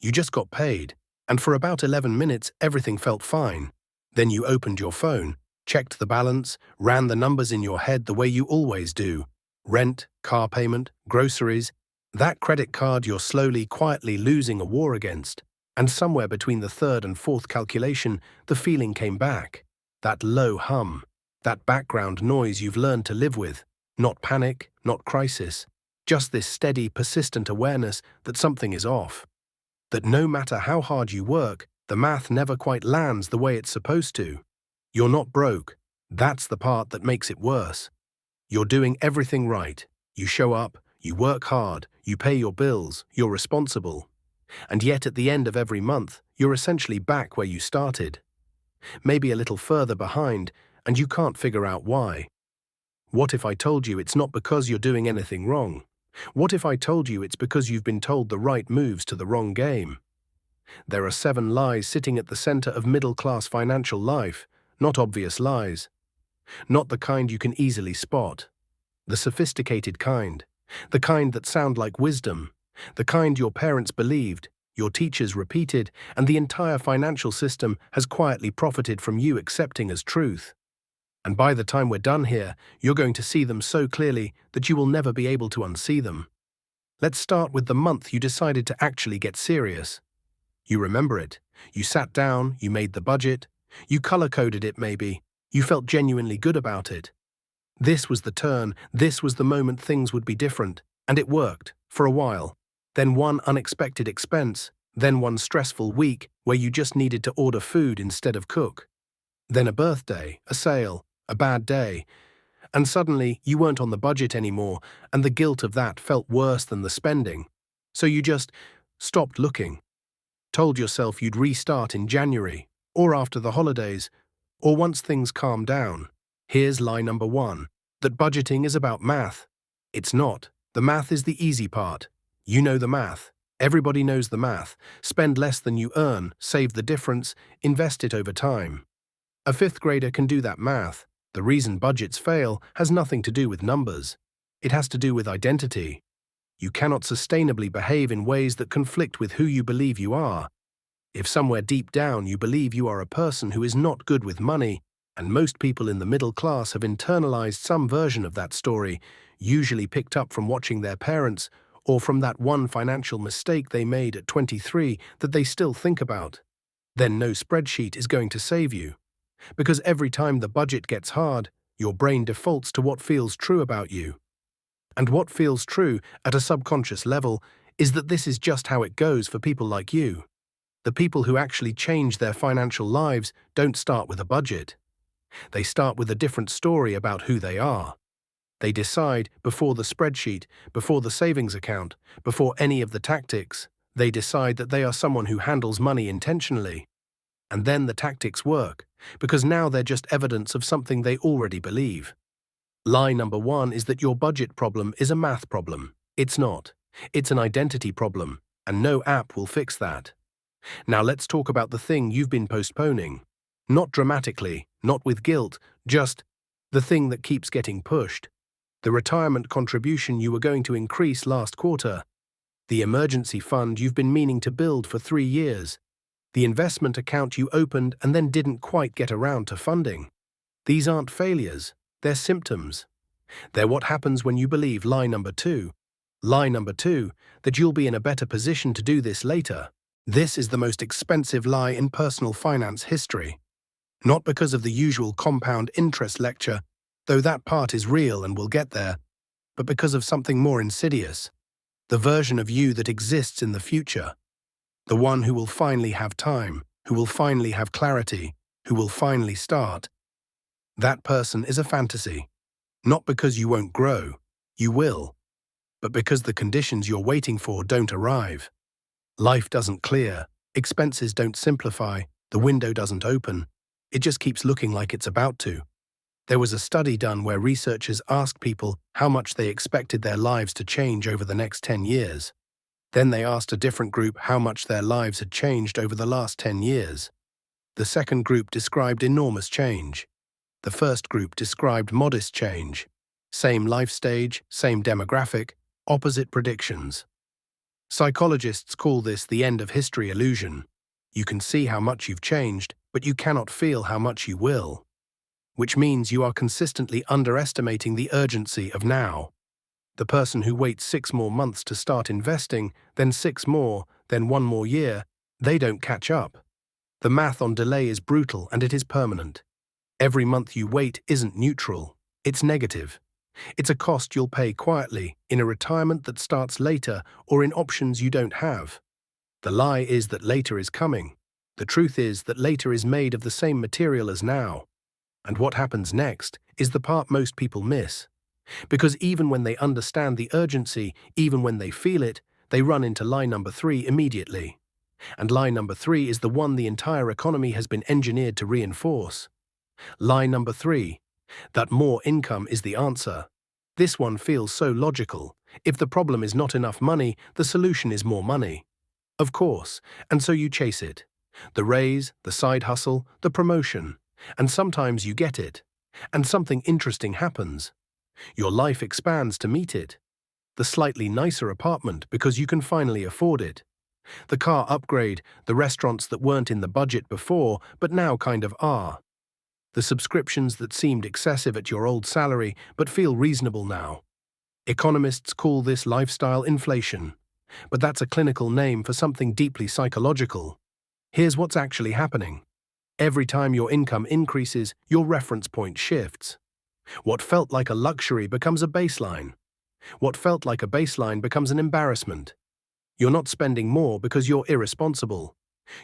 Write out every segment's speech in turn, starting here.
You just got paid, and for about 11 minutes everything felt fine. Then you opened your phone, checked the balance, ran the numbers in your head the way you always do. Rent, car payment, groceries, that credit card you're slowly, quietly losing a war against. And somewhere between the third and fourth calculation, the feeling came back. That low hum, that background noise you've learned to live with. Not panic, not crisis. Just this steady, persistent awareness that something is off. That no matter how hard you work, the math never quite lands the way it's supposed to. You're not broke. That's the part that makes it worse. You're doing everything right. You show up, you work hard, you pay your bills, you're responsible. And yet at the end of every month, you're essentially back where you started. Maybe a little further behind, and you can't figure out why. What if I told you it's not because you're doing anything wrong? What if I told you it's because you've been told the right moves to the wrong game? There are 7 lies sitting at the center of middle-class financial life, not obvious lies. Not the kind you can easily spot. The sophisticated kind. The kind that sound like wisdom. The kind your parents believed, your teachers repeated, and the entire financial system has quietly profited from you accepting as truth. And by the time we're done here, you're going to see them so clearly that you will never be able to unsee them. Let's start with the month you decided to actually get serious. You remember it. You sat down, you made the budget, you color-coded it maybe, you felt genuinely good about it. This was the turn, this was the moment things would be different, and it worked, for a while. Then one unexpected expense, then one stressful week where you just needed to order food instead of cook. Then a birthday, a sale, a bad day, and suddenly you weren't on the budget anymore, and the guilt of that felt worse than the spending. So you just stopped looking. Told yourself you'd restart in January, or after the holidays, or once things calmed down. Here's lie number 1, that budgeting is about math. It's not. The math is the easy part. You know the math. Everybody knows the math. Spend less than you earn, save the difference, invest it over time. A 5th grader can do that math. The reason budgets fail has nothing to do with numbers. It has to do with identity. You cannot sustainably behave in ways that conflict with who you believe you are. If somewhere deep down you believe you are a person who is not good with money, and most people in the middle class have internalized some version of that story, usually picked up from watching their parents or from that one financial mistake they made at 23 that they still think about, then no spreadsheet is going to save you. Because every time the budget gets hard, your brain defaults to what feels true about you. And what feels true at a subconscious level is that this is just how it goes for people like you. The people who actually change their financial lives don't start with a budget. They start with a different story about who they are. They decide before the spreadsheet, before the savings account, before any of the tactics, they decide that they are someone who handles money intentionally. And then the tactics work, because now they're just evidence of something they already believe. Lie number 1 is that your budget problem is a math problem. It's not. It's an identity problem, and no app will fix that. Now let's talk about the thing you've been postponing. Not dramatically, not with guilt, just the thing that keeps getting pushed. The retirement contribution you were going to increase last quarter. The emergency fund you've been meaning to build for 3 years. The investment account you opened and then didn't quite get around to funding. These aren't failures, they're symptoms. They're what happens when you believe lie number 2. Lie number 2, that you'll be in a better position to do this later. This is the most expensive lie in personal finance history. Not because of the usual compound interest lecture, though that part is real and we'll get there, but because of something more insidious. The version of you that exists in the future. The one who will finally have time, who will finally have clarity, who will finally start. That person is a fantasy. Not because you won't grow, you will, but because the conditions you're waiting for don't arrive. Life doesn't clear, expenses don't simplify, the window doesn't open. It just keeps looking like it's about to. There was a study done where researchers asked people how much they expected their lives to change over the next 10 years. Then they asked a different group how much their lives had changed over the last 10 years. The second group described enormous change. The first group described modest change. Same life stage, same demographic, opposite predictions. Psychologists call this the end of history illusion. You can see how much you've changed, but you cannot feel how much you will. Which means you are consistently underestimating the urgency of now. The person who waits 6 more months to start investing, then 6 more, then 1 more year, they don't catch up. The math on delay is brutal and it is permanent. Every month you wait isn't neutral, it's negative. It's a cost you'll pay quietly, in a retirement that starts later or in options you don't have. The lie is that later is coming. The truth is that later is made of the same material as now. And what happens next is the part most people miss. Because even when they understand the urgency, even when they feel it, they run into lie number 3 immediately. And lie number 3 is the one the entire economy has been engineered to reinforce. Lie number 3, that more income is the answer. This one feels so logical. If the problem is not enough money, the solution is more money. Of course, and so you chase it. The raise, the side hustle, the promotion. And sometimes you get it. And something interesting happens. Your life expands to meet it. The slightly nicer apartment because you can finally afford it. The car upgrade, the restaurants that weren't in the budget before but now kind of are. The subscriptions that seemed excessive at your old salary but feel reasonable now. Economists call this lifestyle inflation. But that's a clinical name for something deeply psychological. Here's what's actually happening. Every time your income increases, your reference point shifts. What felt like a luxury becomes a baseline. What felt like a baseline becomes an embarrassment. You're not spending more because you're irresponsible.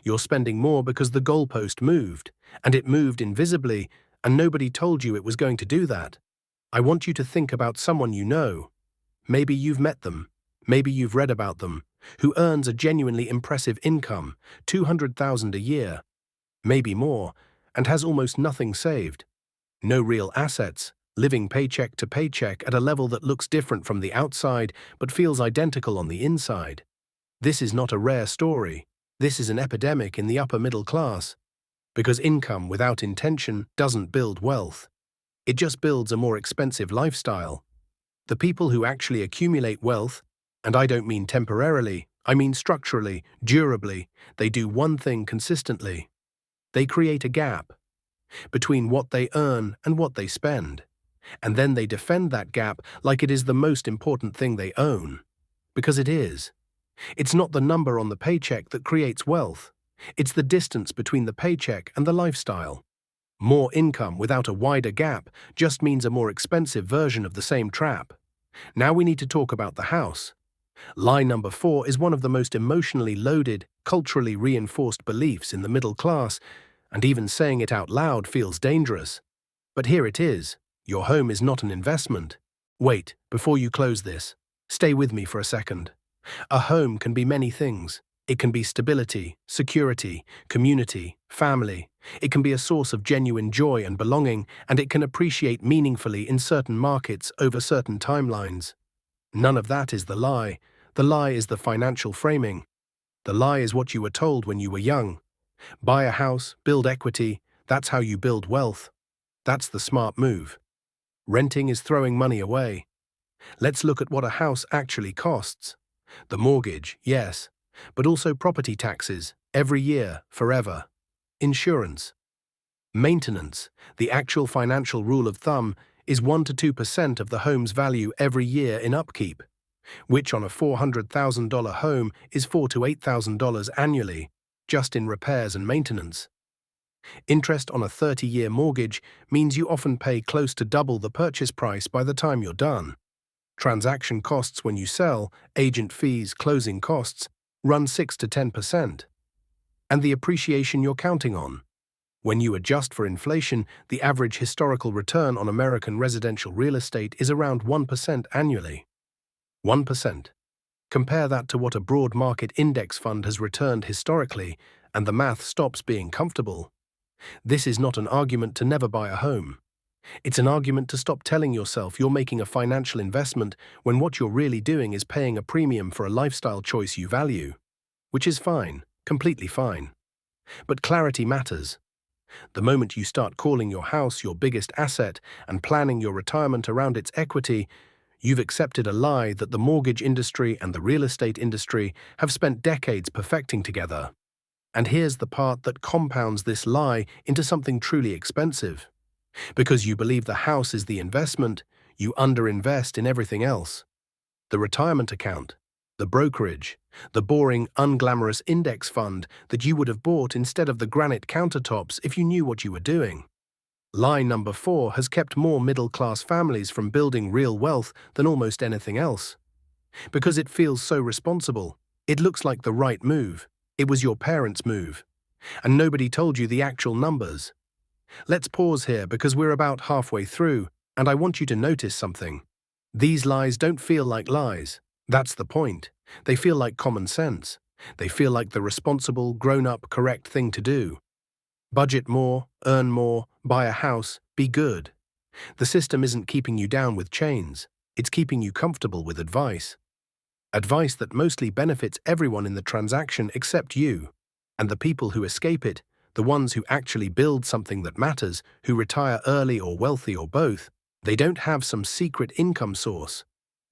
You're spending more because the goalpost moved, and it moved invisibly, and nobody told you it was going to do that. I want you to think about someone you know. Maybe you've met them. Maybe you've read about them, who earns a genuinely impressive income, $200,000 a year, maybe more, and has almost nothing saved. No real assets, living paycheck to paycheck at a level that looks different from the outside but feels identical on the inside. This is not a rare story. This is an epidemic in the upper middle class. Because income without intention doesn't build wealth. It just builds a more expensive lifestyle. The people who actually accumulate wealth, and I don't mean temporarily, I mean structurally, durably, they do one thing consistently. They create a gap between what they earn and what they spend. And then they defend that gap like it is the most important thing they own. Because it is. It's not the number on the paycheck that creates wealth. It's the distance between the paycheck and the lifestyle. More income without a wider gap just means a more expensive version of the same trap. Now we need to talk about the house. Lie number 4 is one of the most emotionally loaded, culturally reinforced beliefs in the middle class, and even saying it out loud feels dangerous. But here it is. Your home is not an investment. Wait, before you close this, stay with me for a second. A home can be many things. It can be stability, security, community, family. It can be a source of genuine joy and belonging, and it can appreciate meaningfully in certain markets over certain timelines. None of that is the lie. The lie is the financial framing. The lie is what you were told when you were young. Buy a house, build equity, that's how you build wealth. That's the smart move. Renting is throwing money away. Let's look at what a house actually costs. The mortgage, yes, but also property taxes, every year, forever. Insurance. Maintenance, the actual financial rule of thumb, is 1 to 2% of the home's value every year in upkeep, which on a $400,000 home is $4,000 to $8,000 annually, just in repairs and maintenance. Interest on a 30-year mortgage means you often pay close to double the purchase price by the time you're done. Transaction costs when you sell, agent fees, closing costs, run 6 to 10%. And the appreciation you're counting on. When you adjust for inflation, the average historical return on American residential real estate is around 1% annually. 1%. Compare that to what a broad market index fund has returned historically, and the math stops being comfortable. This is not an argument to never buy a home. It's an argument to stop telling yourself you're making a financial investment when what you're really doing is paying a premium for a lifestyle choice you value. Which is fine, completely fine. But clarity matters. The moment you start calling your house your biggest asset and planning your retirement around its equity, You've accepted a lie that the mortgage industry and the real estate industry have spent decades perfecting together. And here's the part that compounds this lie into something truly expensive. Because you believe the house is the investment, you underinvest in everything else. The retirement account, the brokerage, the boring, unglamorous index fund that you would have bought instead of the granite countertops if you knew what you were doing. Lie number 4 has kept more middle-class families from building real wealth than almost anything else. Because it feels so responsible, it looks like the right move. It was your parents' move. And nobody told you the actual numbers. Let's pause here because we're about halfway through, and I want you to notice something. These lies don't feel like lies. That's the point. They feel like common sense. They feel like the responsible, grown-up, correct thing to do. Budget more, earn more, buy a house, be good. The system isn't keeping you down with chains. It's keeping you comfortable with advice. Advice that mostly benefits everyone in the transaction except you. And the people who escape it, the ones who actually build something that matters, who retire early or wealthy or both, they don't have some secret income source.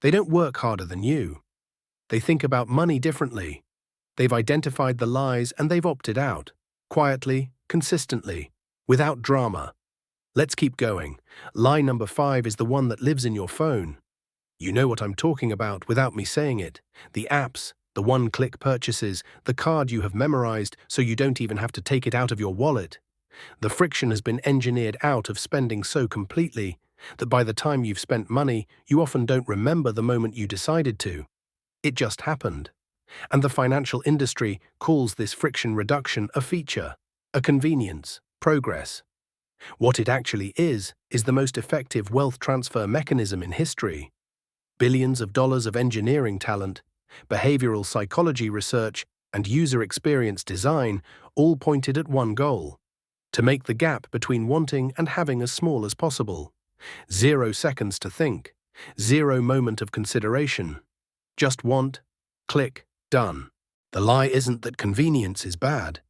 They don't work harder than you. They think about money differently. They've identified the lies and they've opted out. Quietly, consistently, without drama. Let's keep going. Lie number 5 is the one that lives in your phone. You know what I'm talking about without me saying it. The apps, the one-click purchases, the card you have memorized so you don't even have to take it out of your wallet. The friction has been engineered out of spending so completely that by the time you've spent money, you often don't remember the moment you decided to. It just happened. And the financial industry calls this friction reduction a feature, a convenience, progress. What it actually is the most effective wealth transfer mechanism in history. Billions of dollars of engineering talent, behavioral psychology research, and user experience design all pointed at one goal: to make the gap between wanting and having as small as possible. 0 seconds to think, 0 moment of consideration. Just want, click, done. The lie isn't that convenience is bad.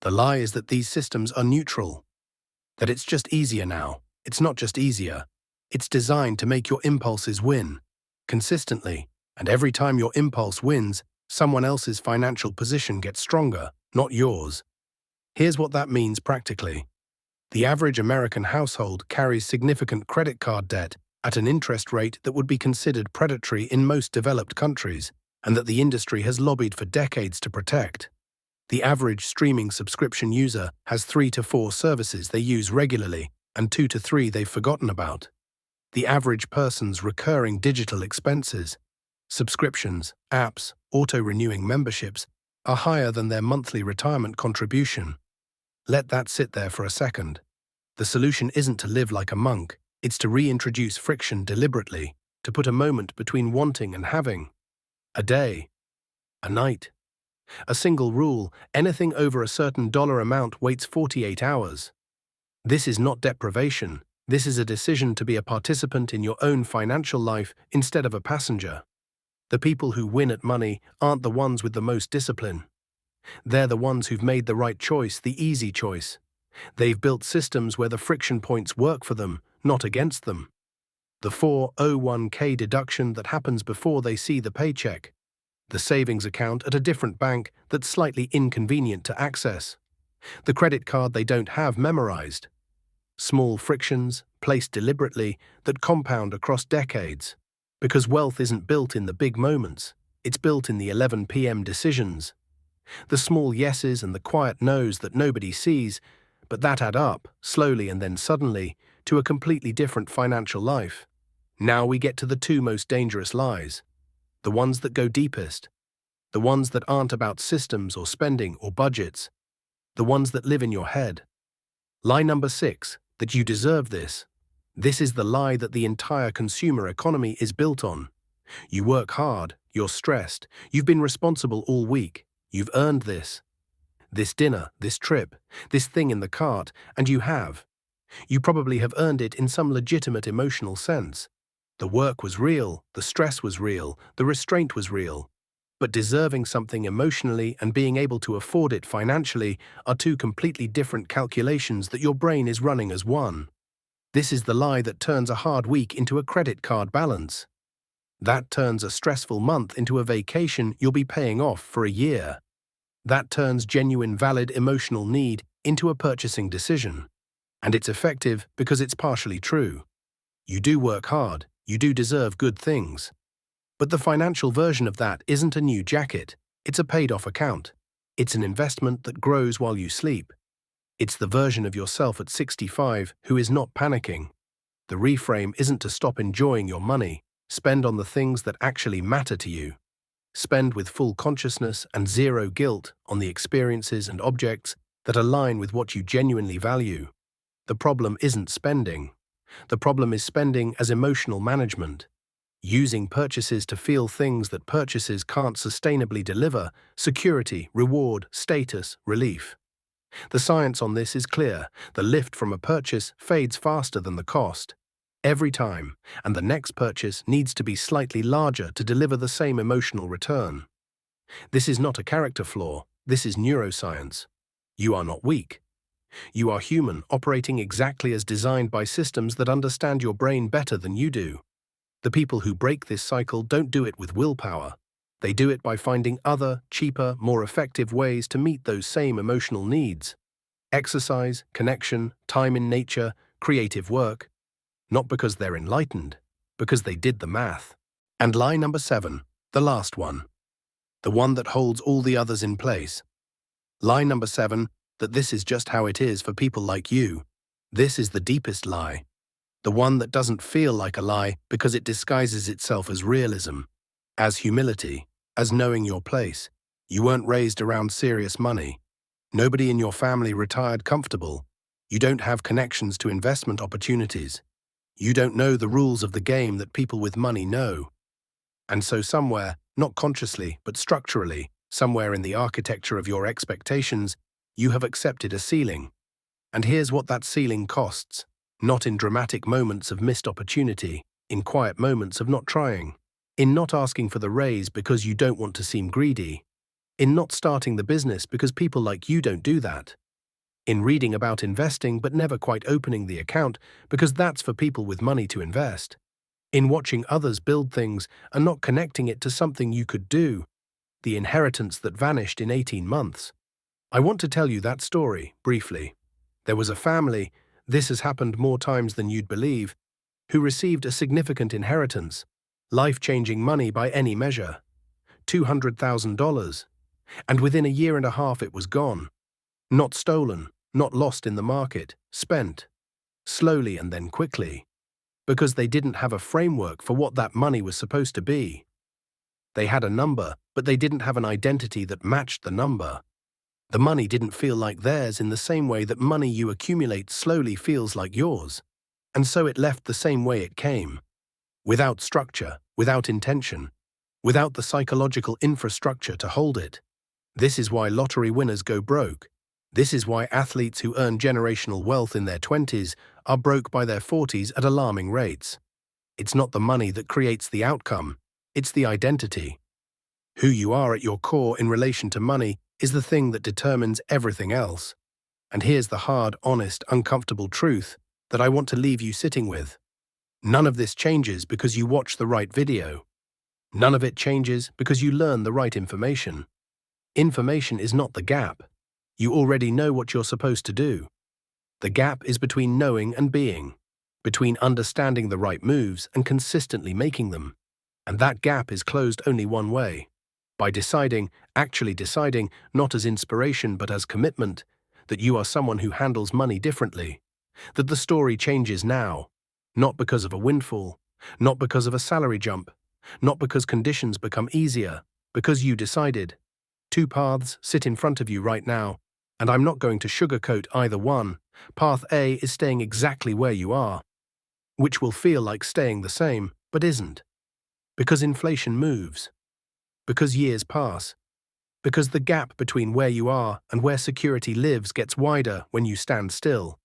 The lie is that these systems are neutral. That it's just easier now. It's not just easier. It's designed to make your impulses win. Consistently, and every time your impulse wins, someone else's financial position gets stronger, not yours. Here's what that means practically. The average American household carries significant credit card debt at an interest rate that would be considered predatory in most developed countries, and that the industry has lobbied for decades to protect. The average streaming subscription user has 3 to 4 services they use regularly, and 2 to 3 they've forgotten about. The average person's recurring digital expenses, subscriptions, apps, auto-renewing memberships, are higher than their monthly retirement contribution. Let that sit there for a second. The solution isn't to live like a monk, it's to reintroduce friction deliberately, to put a moment between wanting and having. A day, a night. A single rule: anything over a certain dollar amount waits 48 hours. This is not deprivation. This is a decision to be a participant in your own financial life instead of a passenger. The people who win at money aren't the ones with the most discipline. They're the ones who've made the right choice, the easy choice. They've built systems where the friction points work for them, not against them. The 401k deduction that happens before they see the paycheck. The savings account at a different bank that's slightly inconvenient to access. The credit card they don't have memorized. Small frictions, placed deliberately, that compound across decades. Because wealth isn't built in the big moments, it's built in the 11 p.m. decisions. The small yeses and the quiet no's that nobody sees, but that add up, slowly and then suddenly, to a completely different financial life. Now we get to the 2 most dangerous lies. The ones that go deepest. The ones that aren't about systems or spending or budgets. The ones that live in your head. Lie number 6, that you deserve this. This is the lie that the entire consumer economy is built on. You work hard, you're stressed, you've been responsible all week, you've earned this. This dinner, this trip, this thing in the cart, and you have. You probably have earned it in some legitimate emotional sense. The work was real, the stress was real, the restraint was real. But deserving something emotionally and being able to afford it financially are 2 completely different calculations that your brain is running as one. This is the lie that turns a hard week into a credit card balance. That turns a stressful month into a vacation you'll be paying off for a year. That turns genuine valid emotional need into a purchasing decision. And it's effective because it's partially true. You do work hard, you do deserve good things. But the financial version of that isn't a new jacket, it's a paid-off account. It's an investment that grows while you sleep. It's the version of yourself at 65 who is not panicking. The reframe isn't to stop enjoying your money. Spend on the things that actually matter to you. Spend with full consciousness and zero guilt on the experiences and objects that align with what you genuinely value. The problem isn't spending. The problem is spending as emotional management. Using purchases to feel things that purchases can't sustainably deliver: security, reward, status, relief. The science on this is clear. The lift from a purchase fades faster than the cost. Every time, and the next purchase needs to be slightly larger to deliver the same emotional return. This is not a character flaw, this is neuroscience. You are not weak. You are human, operating exactly as designed by systems that understand your brain better than you do. The people who break this cycle don't do it with willpower. They do it by finding other, cheaper, more effective ways to meet those same emotional needs. Exercise, connection, time in nature, creative work. Not because they're enlightened, because they did the math. And lie number 7, the last one. The one that holds all the others in place. Lie number 7, that this is just how it is for people like you. This is the deepest lie. The one that doesn't feel like a lie because it disguises itself as realism, as humility, as knowing your place. You weren't raised around serious money. Nobody in your family retired comfortable. You don't have connections to investment opportunities. You don't know the rules of the game that people with money know. And so somewhere, not consciously but structurally, somewhere in the architecture of your expectations, you have accepted a ceiling. And here's what that ceiling costs. Not in dramatic moments of missed opportunity, in quiet moments of not trying, in not asking for the raise because you don't want to seem greedy, in not starting the business because people like you don't do that, in reading about investing but never quite opening the account because that's for people with money to invest, in watching others build things and not connecting it to something you could do, the inheritance that vanished in 18 months. I want to tell you that story, briefly. There was a family, this has happened more times than you'd believe, who received a significant inheritance, life-changing money by any measure, $200,000, and within a year and a half it was gone. Not stolen, not lost in the market, spent, slowly and then quickly, because they didn't have a framework for what that money was supposed to be. They had a number, but they didn't have an identity that matched the number. The money didn't feel like theirs in the same way that money you accumulate slowly feels like yours. And so it left the same way it came. Without structure, without intention, without the psychological infrastructure to hold it. This is why lottery winners go broke. This is why athletes who earn generational wealth in their 20s are broke by their 40s at alarming rates. It's not the money that creates the outcome, it's the identity. Who you are at your core in relation to money is the thing that determines everything else. And here's the hard, honest, uncomfortable truth that I want to leave you sitting with. None of this changes because you watch the right video. None of it changes because you learn the right information. Information is not the gap. You already know what you're supposed to do. The gap is between knowing and being, between understanding the right moves and consistently making them. And that gap is closed only one way. By deciding, actually deciding, not as inspiration but as commitment, that you are someone who handles money differently, that the story changes now, not because of a windfall, not because of a salary jump, not because conditions become easier, because you decided. 2 paths sit in front of you right now, and I'm not going to sugarcoat either one. Path A is staying exactly where you are, which will feel like staying the same, but isn't. Because inflation moves. Because years pass. Because the gap between where you are and where security lives gets wider when you stand still.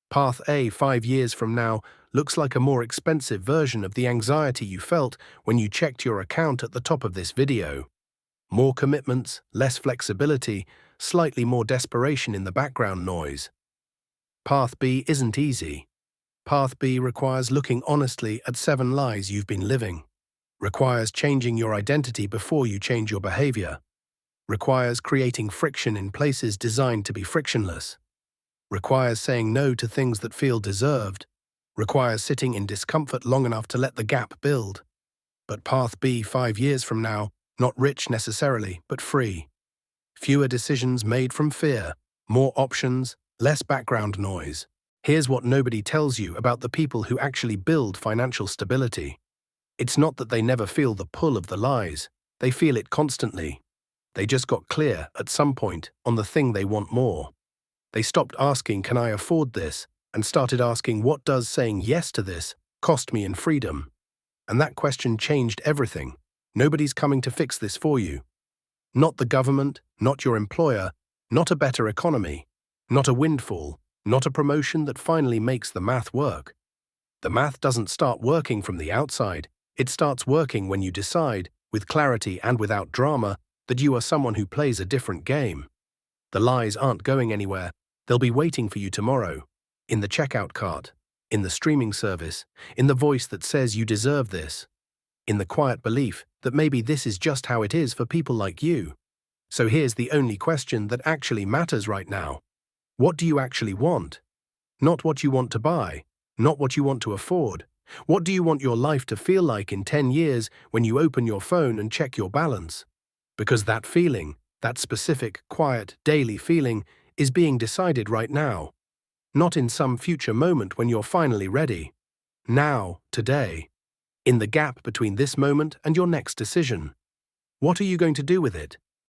Path A 5 years from now looks like a more expensive version of the anxiety you felt when you checked your account at the top of this video. More commitments, less flexibility, slightly more desperation in the background noise. Path B isn't easy. Path B requires looking honestly at 7 lies you've been living. requires changing your identity before you change your behavior, requires creating friction in places designed to be frictionless, requires saying no to things that feel deserved, requires sitting in discomfort long enough to let the gap build. But path B 5 years from now, not rich necessarily, but free. Fewer decisions made from fear, more options, less background noise. Here's what nobody tells you about the people who actually build financial stability. It's not that they never feel the pull of the lies, they feel it constantly. They just got clear at some point on the thing they want more. They stopped asking, "Can I afford this?" and started asking, "What does saying yes to this cost me in freedom?" And that question changed everything. Nobody's coming to fix this for you. Not the government, not your employer, not a better economy, not a windfall, not a promotion that finally makes the math work. The math doesn't start working from the outside. It starts working when you decide, with clarity and without drama, that you are someone who plays a different game. The lies aren't going anywhere. They'll be waiting for you tomorrow. In the checkout cart, in the streaming service, in the voice that says you deserve this, in the quiet belief that maybe this is just how it is for people like you. So here's the only question that actually matters right now. What do you actually want? Not what you want to buy, not what you want to afford. What do you want your life to feel like in 10 years when you open your phone and check your balance? Because that feeling, that specific, quiet, daily feeling, is being decided right now. Not in some future moment when you're finally ready. Now, today. In the gap between this moment and your next decision. What are you going to do with it?